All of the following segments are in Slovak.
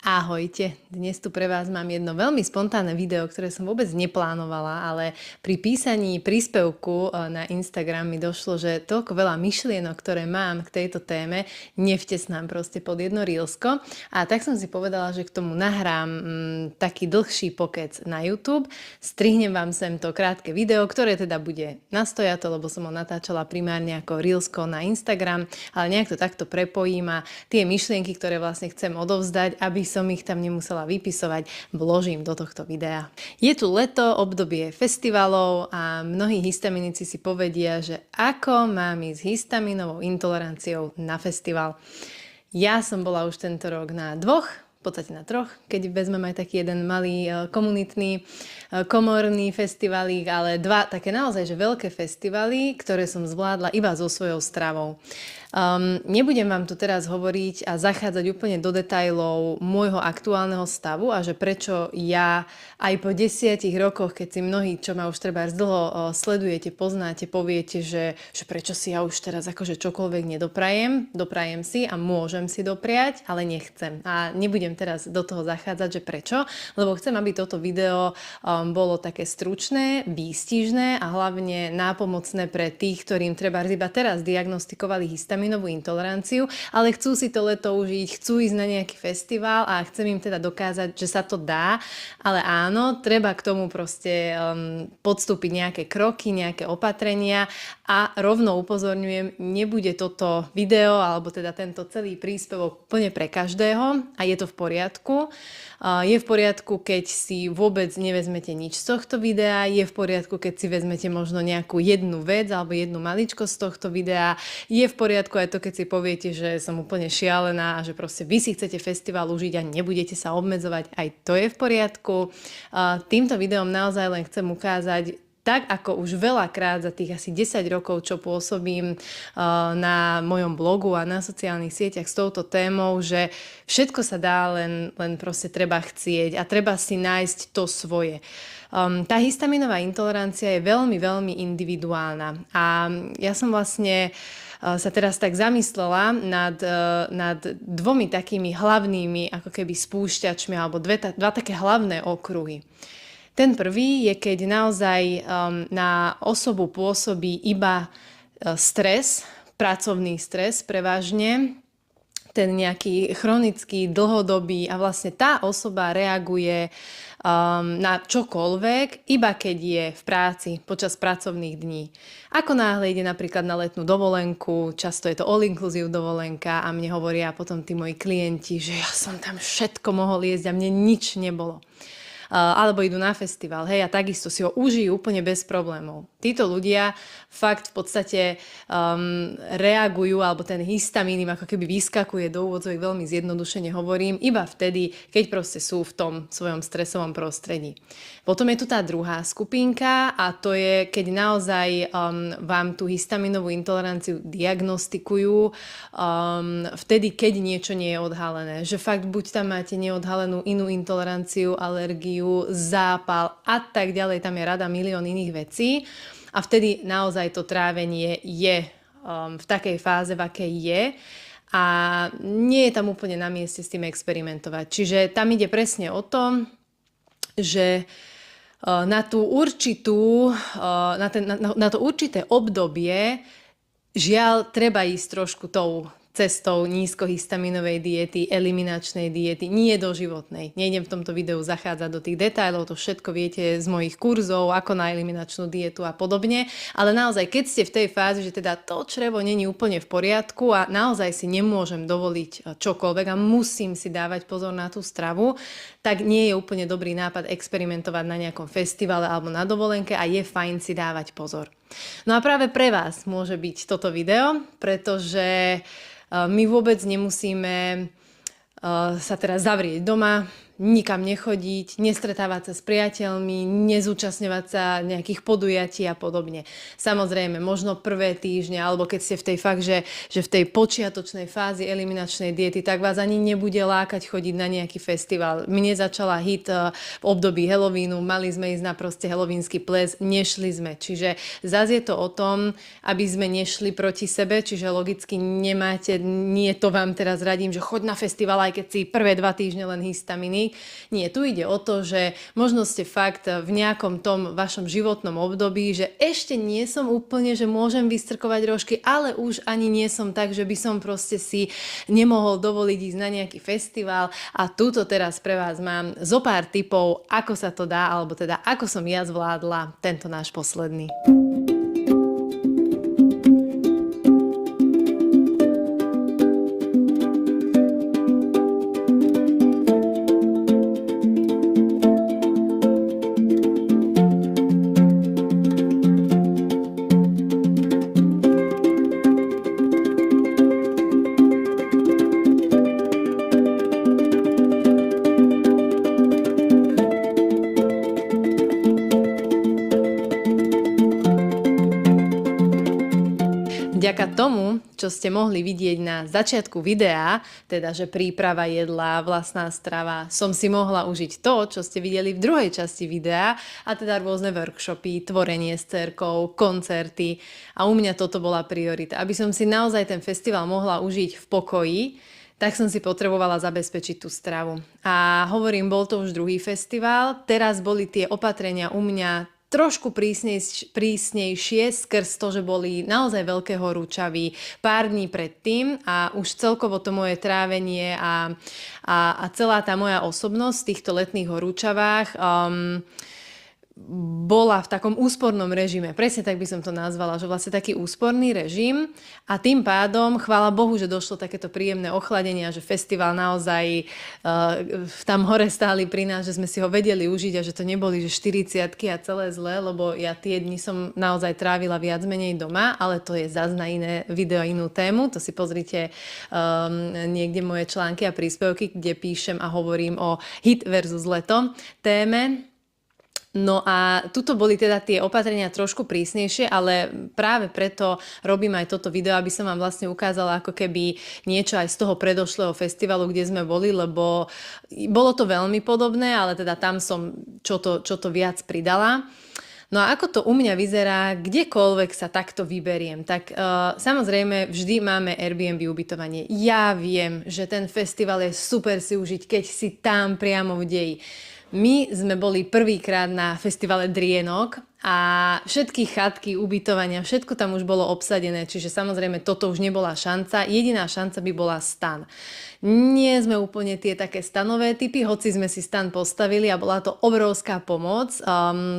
Ahojte, dnes tu pre vás mám jedno veľmi spontánne video, ktoré som vôbec neplánovala, ale pri písaní príspevku na Instagram mi došlo, že toľko veľa myšlienok, ktoré mám k tejto téme, nevtesnám proste pod jedno reelsko. A tak som si povedala, že k tomu nahrám taký dlhší pokec na YouTube. Strihnem vám sem to krátke video, ktoré teda bude nastojato, lebo som ho natáčala primárne ako reelsko na Instagram, ale nejak to takto prepojím a tie myšlienky, ktoré vlastne chcem odovzdať, aby som ich tam nemusela vypisovať, vložím do tohto videa. Je tu leto, obdobie festivalov a mnohí histaminici si povedia, že ako mám ísť s histaminovou intoleranciou na festival. Ja som bola už tento rok na dvoch, v podstate na troch, keď vezmeme aj taký jeden malý komunitný, komorný festivalík, ale dva také naozaj že veľké festivaly, ktoré som zvládla iba so svojou stravou. Nebudem vám tu teraz hovoriť a zachádzať úplne do detailov môjho aktuálneho stavu a že prečo ja aj po 10 rokoch, keď si mnohí, čo ma už treba dlho sledujete, poznáte, poviete, že prečo si ja už teraz akože čokoľvek doprajem si a môžem si dopriať, ale nechcem. A nebudem teraz do toho zachádzať, že prečo, lebo chcem, aby toto video bolo také stručné, výstižné a hlavne nápomocné pre tých, ktorým treba iba teraz diagnostikovali histaminovú intoleranciu, ale chcú si to leto užiť, chcú ísť na nejaký festival a chcem im teda dokázať, že sa to dá, ale áno, treba k tomu proste podstúpiť nejaké kroky, nejaké opatrenia a rovno upozorňujem, nebude toto video alebo teda tento celý príspevok plne pre každého a je to v poriadku. Je v poriadku, keď si vôbec nevezmete nič z tohto videa, je v poriadku, keď si vezmete možno nejakú jednu vec alebo jednu maličkosť z tohto videa, je v poriadku aj to, keď si poviete, že som úplne šialená a že proste vy si chcete festival užiť a nebudete sa obmedzovať, aj to je v poriadku. Týmto videom naozaj len chcem ukázať, tak ako už veľakrát za tých asi 10 rokov, čo pôsobím na mojom blogu a na sociálnych sieťach s touto témou, že všetko sa dá, len proste treba chcieť a treba si nájsť to svoje. Tá histaminová intolerancia je veľmi, veľmi individuálna a ja som vlastne sa teraz tak zamyslela nad dvomi takými hlavnými ako keby spúšťačmi alebo dva také hlavné okruhy. Ten prvý je, keď naozaj na osobu pôsobí iba stres, pracovný stres prevažne, ten nejaký chronický, dlhodobý a vlastne tá osoba reaguje na čokoľvek, iba keď je v práci počas pracovných dní. Ako náhle ide napríklad na letnú dovolenku, často je to all-inclusive dovolenka a mne hovoria potom tí moji klienti, že ja som tam všetko mohol jesť a mne nič nebolo. Alebo idú na festival, hej, a takisto si ho užijú úplne bez problémov. Títo ľudia fakt v podstate reagujú, alebo ten histamín im ako keby vyskakuje do úvodzovek, veľmi zjednodušene hovorím, iba vtedy, keď proste sú v tom svojom stresovom prostredí. Potom je tu tá druhá skupinka a to je, keď naozaj vám tú histaminovú intoleranciu diagnostikujú vtedy, keď niečo nie je odhalené. Že fakt buď tam máte neodhalenú inú intoleranciu, alergiu, zápal a tak ďalej, tam je rada milión iných vecí a vtedy naozaj to trávenie je v takej fáze, v akej je a nie je tam úplne na mieste s tým experimentovať. Čiže tam ide presne o to, že na to určité obdobie žiaľ treba ísť trošku tou cestou nízkohistaminovej diety, eliminačnej diety, nie doživotnej. Nejdem v tomto videu zachádzať do tých detailov, to všetko viete z mojich kurzov, ako na eliminačnú dietu a podobne, ale naozaj, keď ste v tej fáze, že teda to črevo není úplne v poriadku a naozaj si nemôžem dovoliť čokoľvek a musím si dávať pozor na tú stravu, tak nie je úplne dobrý nápad experimentovať na nejakom festivale alebo na dovolenke a je fajn si dávať pozor. No a práve pre vás môže byť toto video, pretože my vôbec nemusíme sa teraz zavrieť doma, nikam nechodiť, nestretávať sa s priateľmi, nezúčastňovať sa nejakých podujatí a podobne. Samozrejme, možno prvé týždne, alebo keď ste v tej fakt, že v tej počiatočnej fázi eliminačnej diety, tak vás ani nebude lákať chodiť na nejaký festival. Mne začala hit v období Halloweenu, mali sme ísť na proste halloweenský ples, nešli sme. Čiže zase je to o tom, aby sme nešli proti sebe, čiže logicky nemáte, nie to vám teraz radím, že choď na festival, aj keď si prvé 2 týždne len histaminy. Nie, tu ide o to, že možno ste fakt v nejakom tom vašom životnom období, že ešte nie som úplne, že môžem vystrkovať rožky, ale už ani nie som tak, že by som proste si nemohol dovoliť ísť na nejaký festival a túto teraz pre vás mám zo pár tipov, ako sa to dá, alebo teda ako som ja zvládla tento náš posledný. Vďaka tomu, čo ste mohli vidieť na začiatku videa, teda že príprava jedla, vlastná strava, som si mohla užiť to, čo ste videli v druhej časti videa, a teda rôzne workshopy, tvorenie s dcérkou, koncerty, a u mňa toto bola priorita. Aby som si naozaj ten festival mohla užiť v pokoji, tak som si potrebovala zabezpečiť tú stravu. A hovorím, bol to už druhý festival, teraz boli tie opatrenia u mňa trošku prísnejšie skrz to, že boli naozaj veľké horúčavy pár dní predtým a už celkovo to moje trávenie a celá tá moja osobnosť v týchto letných horúčavách bola v takom úspornom režime. Presne tak by som to nazvala, že vlastne taký úsporný režim, a tým pádom, chvála Bohu, že došlo takéto príjemné ochladenie a že festival naozaj tam hore stáli pri nás, že sme si ho vedeli užiť a že to neboli že 40-ky a celé zlé, lebo ja tie dni som naozaj trávila viac menej doma, ale to je zas na iné video, inú tému. To si pozrite niekde moje články a príspevky, kde píšem a hovorím o hit versus leto téme. No a tuto boli teda tie opatrenia trošku prísnejšie, ale práve preto robím aj toto video, aby som vám vlastne ukázala ako keby niečo aj z toho predošlého festivalu, kde sme boli, lebo bolo to veľmi podobné, ale teda tam som čo to viac pridala. No a ako to u mňa vyzerá, kdekoľvek sa takto vyberiem, tak samozrejme vždy máme Airbnb ubytovanie. Ja viem, že ten festival je super si užiť, keď si tam priamo v deji. My sme boli prvýkrát na festivale Drienok a všetky chatky, ubytovania, všetko tam už bolo obsadené, čiže samozrejme toto už nebola šanca. Jediná šanca by bola stan. Nie sme úplne tie také stanové typy, hoci sme si stan postavili a bola to obrovská pomoc,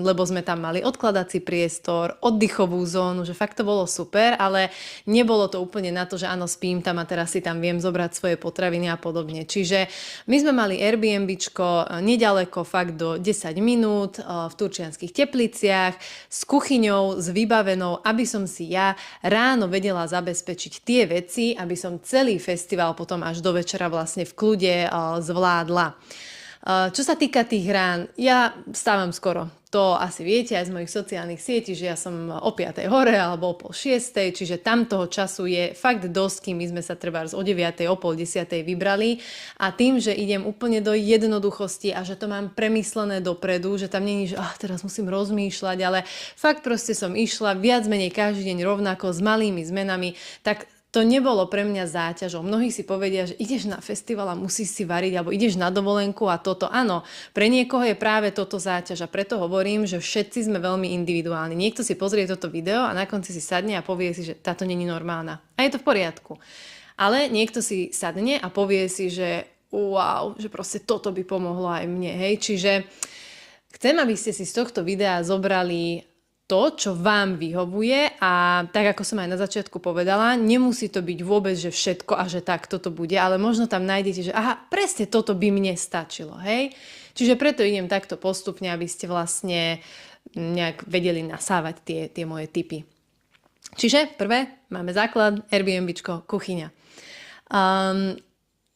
lebo sme tam mali odkladací priestor, oddychovú zónu, že fakt to bolo super, ale nebolo to úplne na to, že áno, spím tam a teraz si tam viem zobrať svoje potraviny a podobne. Čiže my sme mali Airbnbčko nedaleko, fakt do 10 minút v Turčianskych Tepliciach, s kuchyňou, s vybavenou, aby som si ja ráno vedela zabezpečiť tie veci, aby som celý festival potom až do večera vlastne v kľude zvládla. Čo sa týka tých rán, ja vstávam skoro. To asi viete aj z mojich sociálnych sietí, že ja som o 5 hore alebo o 5:30, čiže tam toho času je fakt dosť, kým my sme sa trebárs o 9, o 9:30 vybrali, a tým, že idem úplne do jednoduchosti a že to mám premyslené dopredu, že tam není, že teraz musím rozmýšľať, ale fakt proste som išla viac menej každý deň rovnako s malými zmenami, tak to nebolo pre mňa záťažou. Mnohí si povedia, že ideš na festival a musíš si variť, alebo ideš na dovolenku a toto. Áno, pre niekoho je práve toto záťaž, a preto hovorím, že všetci sme veľmi individuálni. Niekto si pozrie toto video a na konci si sadne a povie si, že táto není normálna. A je to v poriadku. Ale niekto si sadne a povie si, že wow, že proste toto by pomohlo aj mne. Hej? Čiže chcem, aby ste si z tohto videa zobrali to, čo vám vyhovuje, a tak ako som aj na začiatku povedala, nemusí to byť vôbec, že všetko a že tak toto bude, ale možno tam nájdete, že aha, presne toto by mne stačilo, hej? Čiže preto idem takto postupne, aby ste vlastne nejak vedeli nasávať tie moje tipy. Čiže prvé, máme základ, Airbnbčko, kuchyňa.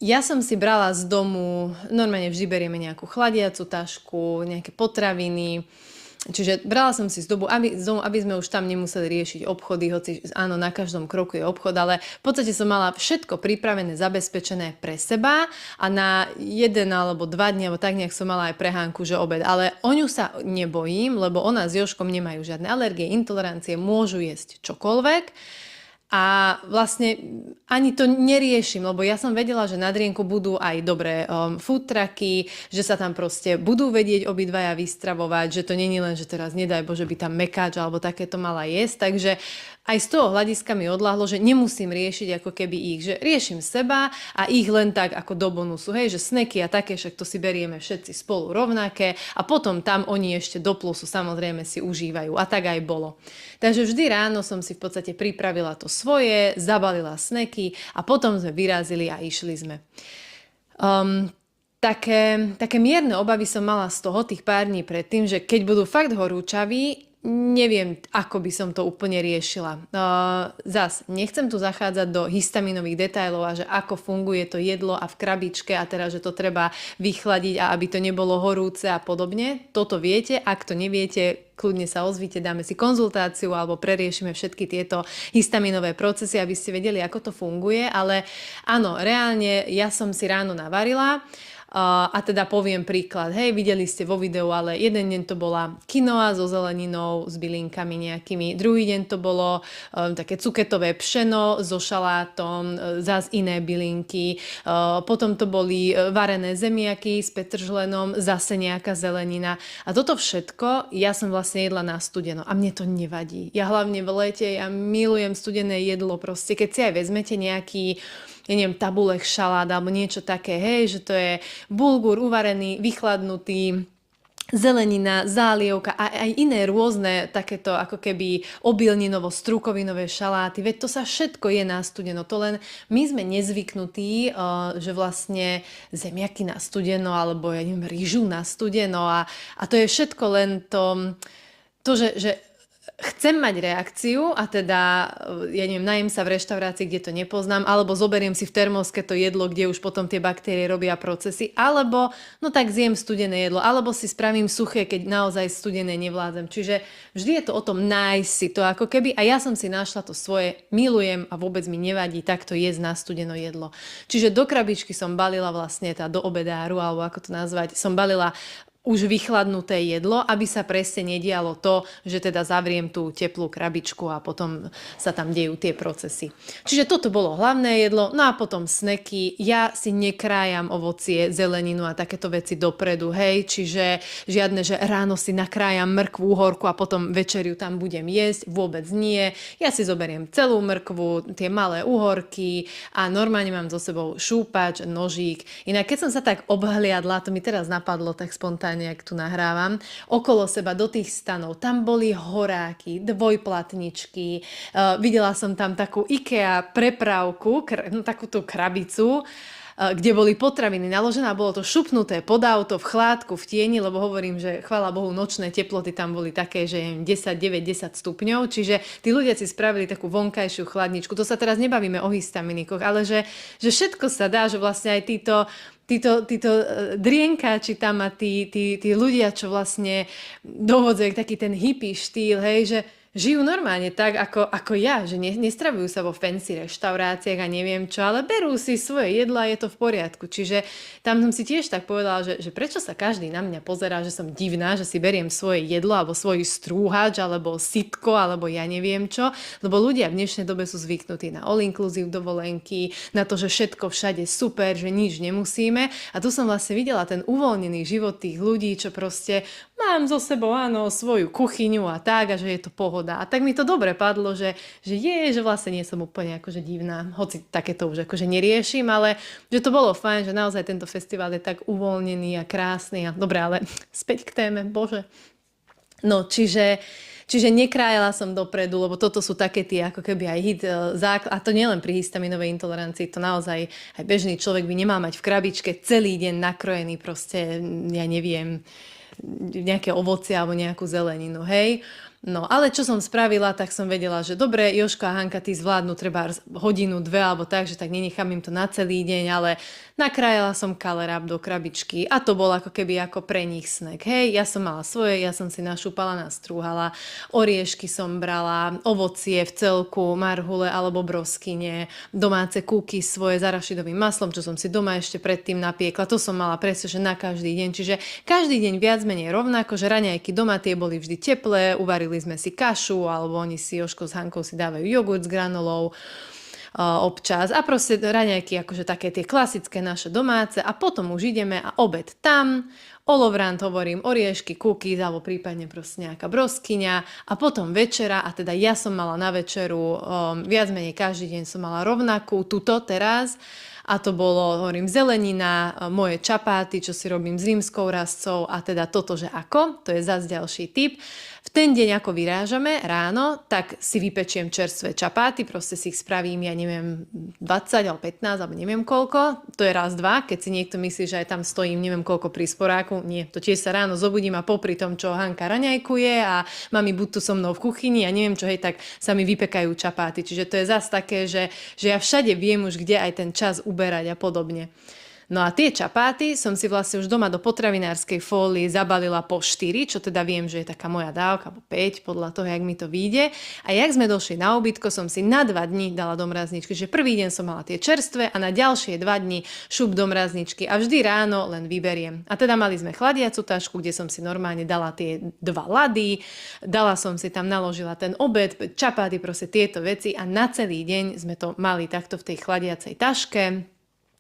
Ja som si brala z domu, normálne vždy berieme nejakú chladiacu tašku, nejaké potraviny, čiže brala som si z domu, aby sme už tam nemuseli riešiť obchody, hoci áno, na každom kroku je obchod, ale v podstate som mala všetko pripravené, zabezpečené pre seba a na 1 alebo 2 dni, alebo tak nejak som mala aj prehánku, že obed. Ale o ňu sa nebojím, lebo ona s Jožkom nemajú žiadne alergie, intolerancie, môžu jesť čokoľvek. A vlastne ani to neriešim, lebo ja som vedela, že na Drienku budú aj dobré food trucky, že sa tam proste budú vedieť obidvaja vystravovať, že to není len, že teraz nedaj Bože by tam mekáč alebo takéto mala jesť, takže aj z toho hľadiska mi odľahlo, že nemusím riešiť ako keby ich, že riešim seba a ich len tak ako do bonusu, hej, že sneky a také, však to si berieme všetci spolu rovnaké a potom tam oni ešte do plusu samozrejme si užívajú a tak aj bolo. Takže vždy ráno som si v podstate pripravila to svoje, zabalila sneky a potom sme vyrazili a išli sme. Také mierne obavy som mala z toho tých pár dní predtým, že keď budú fakt horúčaví, neviem, ako by som to úplne riešila. Zas, nechcem tu zachádzať do histaminových detailov a že ako funguje to jedlo a v krabičke a teraz, že to treba vychladiť a aby to nebolo horúce a podobne. Toto viete, ak to neviete, kľudne sa ozvite, dáme si konzultáciu alebo preriešime všetky tieto histaminové procesy, aby ste vedeli, ako to funguje. Ale áno, reálne ja som si ráno navarila. A teda poviem príklad, hej, videli ste vo videu, ale jeden deň to bola quinoa so zeleninou, s bylinkami nejakými, druhý deň to bolo také cuketové pšeno so šalátom, zás iné bylinky, potom to boli varené zemiaky s petržlenom, zase nejaká zelenina. A toto všetko ja som vlastne jedla na studeno a mne to nevadí. Ja hlavne v lete, ja milujem studené jedlo, proste keď si aj vezmete nejaký tabulek šalát alebo niečo také, hej, že to je bulgur uvarený, vychladnutý, zelenina, zálievka a aj iné rôzne takéto ako keby obilninovo-strukovinové šaláty, veď to sa všetko je na studeno, to len my sme nezvyknutí, že vlastne zemiaky na studeno alebo ja neviem, rýžu na studeno a to je všetko len to že chcem mať reakciu a teda, ja neviem, najem sa v reštaurácii, kde to nepoznám, alebo zoberiem si v termoske to jedlo, kde už potom tie baktérie robia procesy, alebo no tak zjem studené jedlo, alebo si spravím suché, keď naozaj studené nevládzem. Čiže vždy je to o tom nájsť si to ako keby a ja som si našla to svoje, milujem a vôbec mi nevadí takto jesť na studeno jedlo. Čiže do krabičky som balila vlastne do obedáru, alebo ako to nazvať, som balila už vychladnuté jedlo, aby sa presne nedialo to, že teda zavriem tú teplú krabičku a potom sa tam dejú tie procesy. Čiže toto bolo hlavné jedlo, no a potom sneky. Ja si nekrájam ovocie, zeleninu a takéto veci dopredu, hej, čiže žiadne, že ráno si nakrájam mrkvu, uhorku a potom večeriu tam budem jesť, vôbec nie. Ja si zoberiem celú mrkvu, tie malé uhorky a normálne mám so sebou šúpač, nožík. Inak keď som sa tak obhliadla, to mi teraz napadlo tak spontánne, jak tu nahrávam, okolo seba do tých stanov. Tam boli horáky, dvojplatničky, videla som tam takú IKEA prepravku, takú tú krabicu, kde boli potraviny naložené a bolo to šupnuté pod auto, v chládku, v tieni, lebo hovorím, že chvála Bohu, nočné teploty tam boli také, že 10, 9, 10 stupňov, čiže tí ľudia si spravili takú vonkajšiu chladničku. To sa teraz nebavíme o histaminikoch, ale že všetko sa dá, že vlastne aj títo drienkáči tam a tí ľudia, čo vlastne dovodzajú taký ten hippie štýl, hej, že žijú normálne tak, ako ja, že nestravujú sa vo fancy reštauráciách a neviem čo, ale berú si svoje jedla a je to v poriadku. Čiže tam som si tiež tak povedala, že prečo sa každý na mňa pozerá, že som divná, že si beriem svoje jedlo alebo svoj strúhač alebo sitko alebo ja neviem čo, lebo ľudia v dnešnej dobe sú zvyknutí na all-inclusive dovolenky, na to, že všetko všade super, že nič nemusíme a tu som vlastne videla ten uvoľnený život tých ľudí, čo proste mám so sebou, áno, svoju kuchyňu a tak a že je to pohoda. A tak mi to dobre padlo, že vlastne nie som úplne akože divná, hoci takéto už akože neriešim, ale že to bolo fajn, že naozaj tento festival je tak uvoľnený a krásny a dobre, ale späť k téme, bože. No, čiže nekrájala som dopredu, lebo toto sú také tie ako keby aj hit základ, a to nielen pri histaminovej intolerancii, to naozaj aj bežný človek by nemal mať v krabičke celý deň nakrojený proste, ja neviem, nejaké ovocie alebo nejakú zeleninu, hej. No, ale čo som spravila, tak som vedela, že dobre, Jožko a Hanka, ty zvládnu treba hodinu, dve alebo tak, že tak nenechám im to na celý deň, ale nakrájala som kalerab do krabičky a to bol ako keby ako pre nich snack. Hej, ja som mala svoje, ja som si našúpala, nastrúhala, oriešky som brala, ovocie v celku, marhule alebo broskyne, domáce kúky svoje s arašidovým maslom, čo som si doma ešte predtým napiekla, to som mala presne, že na každý deň, čiže každý deň viac menej rovnako, že raňajky doma tie boli vždy teplé, uvarili sme si kašu, alebo oni si, Jožko s Hankou si dávajú jogurt s granulou občas a proste raňajky akože také tie klasické naše domáce a potom už ideme a obed tam, olovrant hovorím, oriešky, cookies alebo prípadne proste nejaká broskyňa a potom večera a teda ja som mala na večeru viac menej každý deň som mala rovnakú, tuto teraz a to bolo, hovorím, zelenina, moje čapáty, čo si robím s rímskou rastcou a teda toto, že ako, to je zase ďalší tip. V ten deň, ako vyrážame ráno, tak si vypečiem čerstvé čapáty, proste si ich spravím, ja neviem, 20 alebo 15 alebo neviem koľko, to je raz, dva, keď si niekto myslí, že aj tam stojím neviem koľko pri sporáku, nie, to tiež sa ráno zobudím a popri tom, čo Hanka raňajkuje a mami buď tu so mnou v kuchyni a neviem čo, hej, tak sa mi vypekajú čapáty, čiže to je zase také, že ja všade viem už, kde aj ten čas uberať a podobne. No a tie čapáty som si vlastne už doma do potravinárskej fólie zabalila po 4, čo teda viem, že je taká moja dávka, alebo 5, podľa toho, jak mi to vyjde. A jak sme došli na obídko, som si na 2 dní dala do mrazničky, že prvý deň som mala tie čerstvé a na ďalšie 2 dní šup do mrazničky a vždy ráno len vyberiem. A teda mali sme chladiacu tašku, kde som si normálne dala tie 2 lady, dala som si tam, naložila ten obed, čapáty, proste tieto veci a na celý deň sme to mali takto v tej chladiacej taške.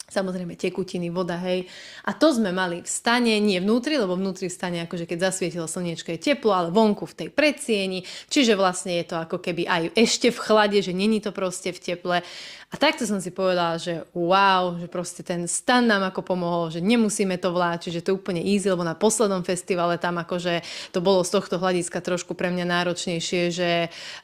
Samozrejme tekutiny, voda, hej. A to sme mali v stane, nie vnútri, lebo vnútri v stane, akože keď zasvietilo slniečko je teplo, ale vonku v tej predsieni. Čiže vlastne je to ako keby aj ešte v chlade, že není to proste v teple. A takto som si povedala, že wow, že proste ten stan nám ako pomohol, že nemusíme to vláčiť, že to je úplne easy, lebo na poslednom festivale tam akože to bolo z tohto hľadiska trošku pre mňa náročnejšie, že,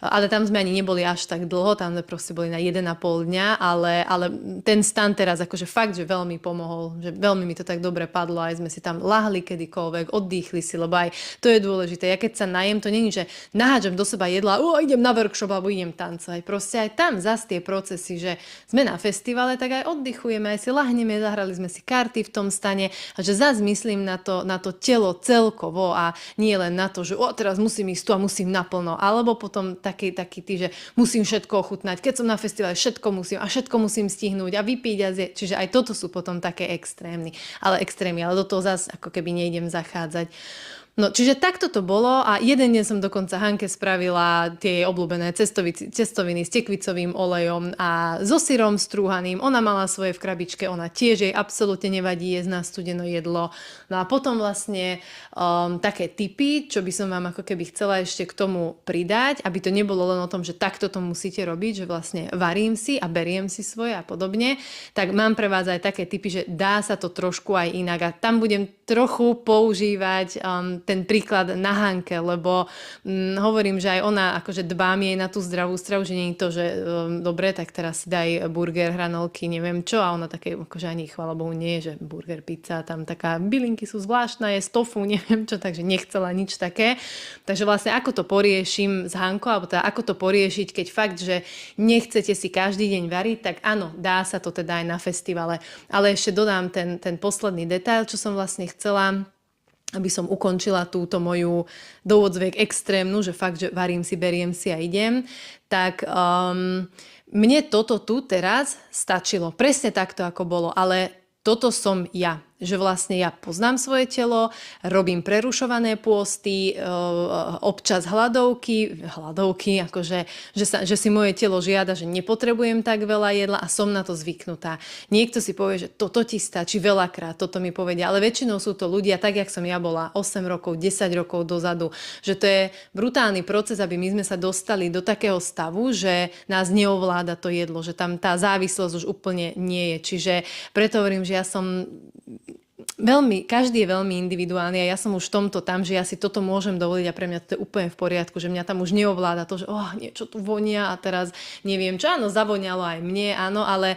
ale tam sme ani neboli až tak dlho, tam sme proste boli na 1,5 dňa, ale ten stan teraz akože fakt, že veľmi pomohol, že veľmi mi to tak dobre padlo, aj sme si tam lahli kedykoľvek, oddychli si, lebo aj to je dôležité. Ja keď sa najem, to není, že naháčam do seba jedla, idem na workshop alebo idem tancovať. Proste aj tam zas tie procesy, že sme na festivale, tak aj oddychujeme, aj si lahneme, zahrali sme si karty v tom stane a že zas myslím na to telo celkovo a nie len na to, že teraz musím ísť tu a musím naplno, alebo potom taký ty, že musím všetko ochutnať, keď som na festivale, všetko musím stihnúť a vypiť a zjeť. Čiže aj toto sú potom také extrémy, ale do toho zas ako keby nejdem zachádzať. No, čiže takto to bolo a jeden deň som dokonca Hanke spravila tie jej obľúbené cestoviny s tekvicovým olejom a so syrom strúhaným. Ona mala svoje v krabičke, ona tiež jej absolútne nevadí jesť na studeno jedlo. No a potom vlastne také tipy, čo by som vám ako keby chcela ešte k tomu pridať, aby to nebolo len o tom, že takto to musíte robiť, že vlastne varím si a beriem si svoje a podobne, tak mám pre vás aj také tipy, že dá sa to trošku aj inak a tam budem trochu používať ten príklad na Hanke, lebo hovorím, že aj ona akože dbám jej na tú zdravú stravu, že nie je to, že dobre, tak teraz si daj burger, hranolky, neviem čo a ona také akože ani chvála Bohu nie, že burger, pizza, tam taká bylinky sú zvláštna, je z tofu, neviem čo, takže nechcela nič také. Takže vlastne ako to poriešim s Hankou, alebo teda ako to poriešiť, keď fakt, že nechcete si každý deň variť, tak áno, dá sa to teda aj na festivale. Ale ešte dodám ten posledný detail, čo som vlastne chcela, aby som ukončila túto moju do odzviek extrémnu, že fakt, že varím si, beriem si a idem, tak mne toto tu teraz stačilo. Presne takto, ako bolo, ale toto som ja. Že vlastne ja poznám svoje telo, robím prerušované pôsty, občas hladovky, akože, že si moje telo žiada, že nepotrebujem tak veľa jedla a som na to zvyknutá. Niekto si povie, že toto ti stačí veľakrát, toto mi povedia, ale väčšinou sú to ľudia, tak jak som ja bola 8 rokov, 10 rokov dozadu, že to je brutálny proces, aby my sme sa dostali do takého stavu, že nás neovláda to jedlo, že tam tá závislosť už úplne nie je. Čiže preto hovorím, že ja som Veľmi, každý je veľmi individuálny a ja som už v tomto tam, že ja si toto môžem dovoliť a pre mňa to je úplne v poriadku, že mňa tam už neovláda to, že niečo tu vonia a teraz neviem čo, áno, zavonialo aj mne, áno, ale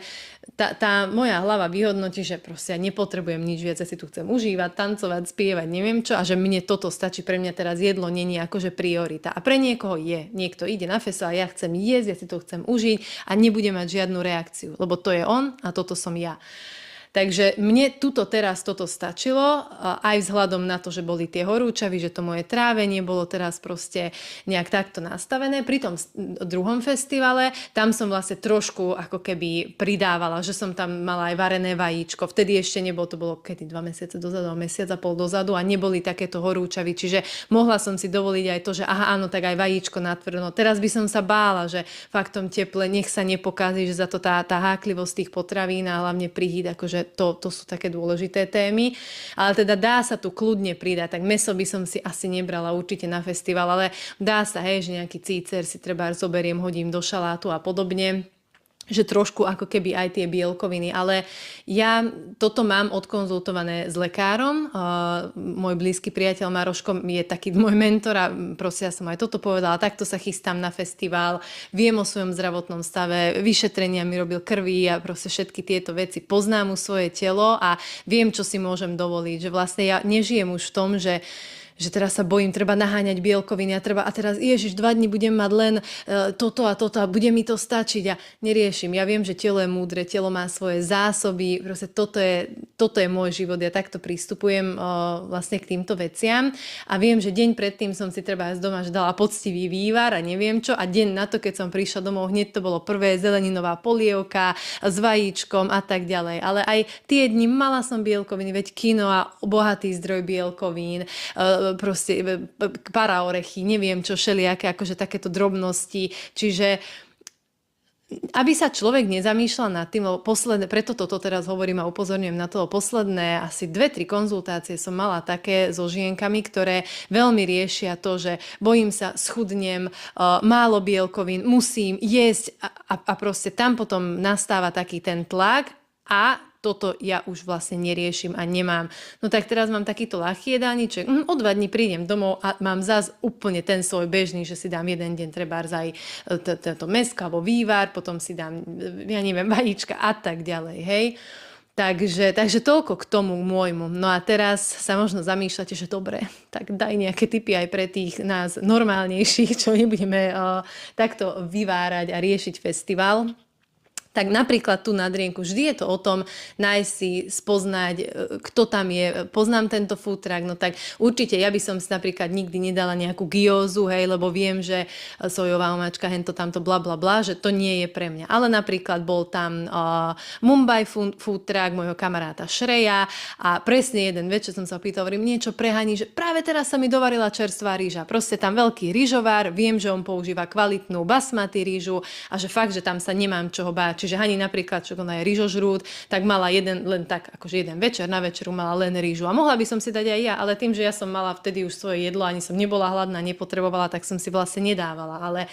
tá moja hlava vyhodnotí, že proste ja nepotrebujem nič viac, ja si tu chcem užívať, tancovať, spievať, neviem čo a že mne toto stačí, pre mňa teraz jedlo není akože priorita a pre niekoho je, niekto ide na festival, ja chcem jesť, ja si to chcem užiť a nebudem mať žiadnu reakciu, lebo to je on a toto som ja. Takže mne teraz toto stačilo, aj vzhľadom na to, že boli tie horúčavy, že to moje trávenie bolo teraz proste nejak takto nastavené. Pri tom druhom festivale, tam som vlastne trošku ako keby pridávala, že som tam mala aj varené vajíčko. Vtedy ešte nebolo, to bolo kedy 2 mesiace dozadu, mesiac a pol dozadu a neboli takéto horúčavy. Čiže mohla som si dovoliť aj to, že áno, tak aj vajíčko natvrdo. Teraz by som sa bála, že fakt v tom teple nech sa nepokazí, že za to tá háklivosť tých potravín a hlavne príhyt, akože to sú také dôležité témy, ale teda dá sa tu kľudne pridať, tak mäso by som si asi nebrala určite na festival, ale dá sa, hej, že nejaký cícer si treba zoberiem, hodím do šalátu a podobne, že trošku ako keby aj tie bielkoviny, ale ja toto mám odkonzultované s lekárom. Môj blízky priateľ Maroško je taký môj mentor a proste ja som aj toto povedala, takto sa chystám na festival, viem o svojom zdravotnom stave, vyšetrenia mi robil krví a proste všetky tieto veci, poznám už svoje telo a viem, čo si môžem dovoliť, že vlastne ja nežijem už v tom, že teraz sa bojím, treba naháňať bielkoviny a teraz ježiš, 2 dni budem mať len toto a toto a bude mi to stačiť a neriešim. Ja viem, že telo je múdre, telo má svoje zásoby, proste toto je môj život, ja takto pristupujem vlastne k týmto veciam a viem, že deň predtým som si treba z doma dala poctivý vývar a neviem čo a deň na to, keď som prišla domov, hneď to bolo prvé zeleninová polievka s vajíčkom a tak ďalej. Ale aj tie dni mala som bielkoviny, veď quinoa, bohatý zdroj bielkovín, proste paraorechy, neviem čo, všelijaké akože takéto drobnosti. Čiže aby sa človek nezamýšľal nad tým, lebo preto toto teraz hovorím a upozorňujem na to, posledné asi 2-3 konzultácie som mala také so žienkami, ktoré veľmi riešia to, že bojím sa, schudnem, málo bielkovín, musím jesť a proste tam potom nastáva taký ten tlak a toto ja už vlastne neriešim a nemám. No tak teraz mám takýto ľahký jedálniček, o 2 dní prídem domov a mám zase úplne ten svoj bežný, že si dám jeden deň trebárs aj to mäsko alebo vývar, potom si dám, ja neviem, vajíčka a tak ďalej, hej. Takže toľko k tomu môjmu. No a teraz sa možno zamýšľate, že dobre, tak daj nejaké tipy aj pre tých nás normálnejších, čo nebudeme takto vyvárať a riešiť festival. Tak napríklad tu na Drienku vždy je to o tom nájsť si, spoznať, kto tam je, poznám tento food truck, no tak určite ja by som si napríklad nikdy nedala nejakú gyózu, hej, lebo viem, že sojová omáčka, hento tamto bla bla bla, že to nie je pre mňa. Ale napríklad bol tam Mumbai food truck môjho kamaráta Šreja a presne jeden večer som sa opýtal, hovorím, niečo pre Hani, že práve teraz sa mi dovarila čerstvá rýža. Proste tam veľký rýžovár, viem, že on používa kvalitnú basmati rýžu a že fakt, že tam sa nemám čoho báť. Čiže Hani napríklad, čo ona je rýžožrút, tak mala len jeden večer, na večeru mala len rýžu. A mohla by som si dať aj ja, ale tým, že ja som mala vtedy už svoje jedlo, ani som nebola hladná, nepotrebovala, tak som si vlastne nedávala. Ale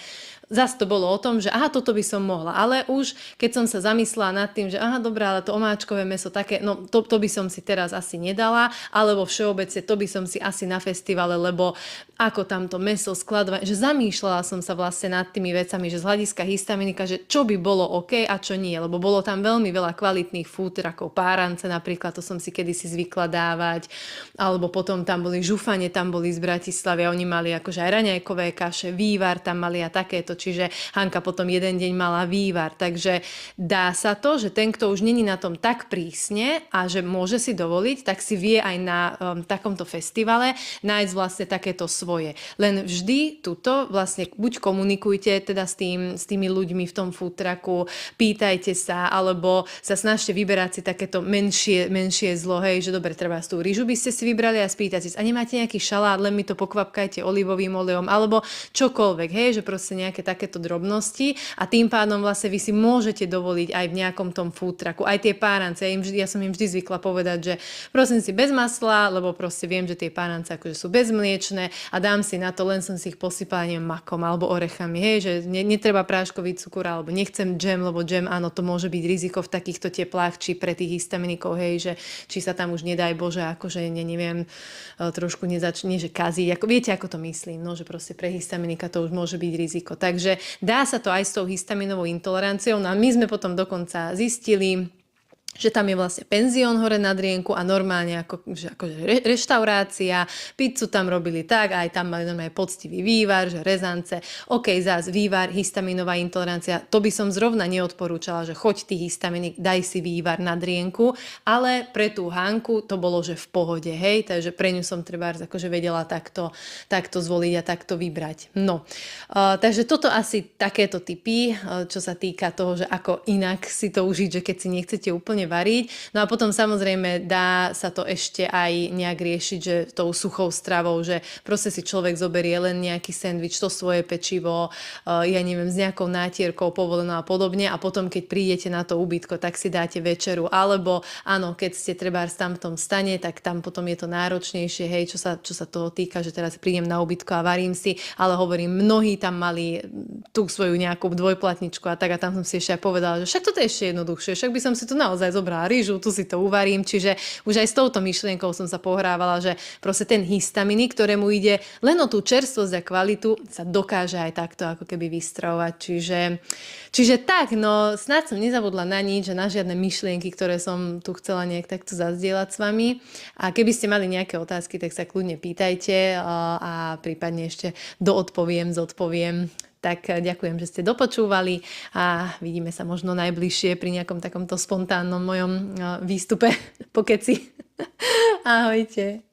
zase to bolo o tom, že toto by som mohla. Ale už keď som sa zamyslela nad tým, že dobré, ale to omáčkové mäso také, no to by som si teraz asi nedala, alebo všeobecne to by som si asi na festivale, lebo ako tam to mäso skladovať, že zamýšľala som sa vlastne nad tými vecami, že z hľadiska histaminika, že čo by bolo OK a čo nie, lebo bolo tam veľmi veľa kvalitných food truckov, párance napríklad, to som si kedysi zvykla dávať, alebo potom tam boli žufane, tam boli z Bratislavy a oni mali akože aj raňajkové kaše, vývar tam mali a takéto, čiže Hanka potom jeden deň mala vývar, takže dá sa to, že ten, kto už není na tom tak prísne a že môže si dovoliť, tak si vie aj na takomto festivale nájsť vlastne takéto svoje. Len vždy tuto vlastne buď komunikujte teda s tými ľuďmi v tom food trucku, pýtajte sa, alebo sa snažte vyberať si takéto menšie zlo, hej, že dobre, treba tú rýžu by ste si vybrali a spýtate si, a nemáte nejaký šalát, len mi to pokvapkajte olivovým olejom, alebo čokoľvek, hej, že proste nejaké takéto drobnosti a tým pádom vlastne vy si môžete dovoliť aj v nejakom tom food trucku, aj tie párance, ja som im vždy zvykla povedať, že prosím si bez masla, lebo proste viem, že tie párance akože sú bezmliečne a dám si na to, len som si ich posypala, neviem, makom alebo orechami, hej, že netreba práškový cukor, alebo nechcem džem, lebo džem, áno, to môže byť riziko v takýchto teplách, či pre tých histaminikov, hej, že či sa tam už nedaj Bože, akože neviem, trošku nezačne, že kazí, ako, viete, ako to myslím, no, že proste pre histaminika to už môže byť riziko. Takže dá sa to aj s tou histaminovou intoleranciou, no a my sme potom dokonca zistili, že tam je vlastne penzión hore na Drienku a normálne akože reštaurácia, pizzu tam robili tak, aj tam mali normálne poctivý vývar, že rezance, ok, zás vývar, histaminová intolerancia, to by som zrovna neodporúčala, že choď ty histaminik, daj si vývar na Drienku, ale pre tú Hanku to bolo, že v pohode, hej, takže pre ňu som trebárs akože vedela takto zvoliť a takto vybrať. No, takže toto asi takéto typy, čo sa týka toho, že ako inak si to užiť, že keď si nechcete úplne variť. No a potom samozrejme dá sa to ešte aj nejak riešiť, že tou suchou stravou, že proste si človek zoberie len nejaký sendvič, to svoje pečivo, ja neviem, s nejakou nátierkou povolenou a podobne a potom, keď prídete na to ubytko, tak si dáte večeru. Alebo áno, keď ste trebárs tam v tom stane, tak tam potom je to náročnejšie, hej, čo sa toho týka, že teraz prídem na ubytko a varím si, ale hovorím, mnohí tam mali tú svoju nejakú dvojplatničku a tak a tam som si ešte aj povedala, že však toto je ešte jednoduchšie, však by som si to naozaj zobrala rýžu, tu si to uvarím, čiže už aj s touto myšlienkou som sa pohrávala, že proste ten histaminik, ktorému ide len o tú čerstvosť a kvalitu, sa dokáže aj takto ako keby vystravovať, čiže tak, no snáď som nezabudla na nič, že na žiadne myšlienky, ktoré som tu chcela nejak takto zazdieľať s vami a keby ste mali nejaké otázky, tak sa kľudne pýtajte a prípadne ešte zodpoviem. Tak ďakujem, že ste dopočúvali a vidíme sa možno najbližšie pri nejakom takomto spontánnom mojom výstupe po keci. Ahojte.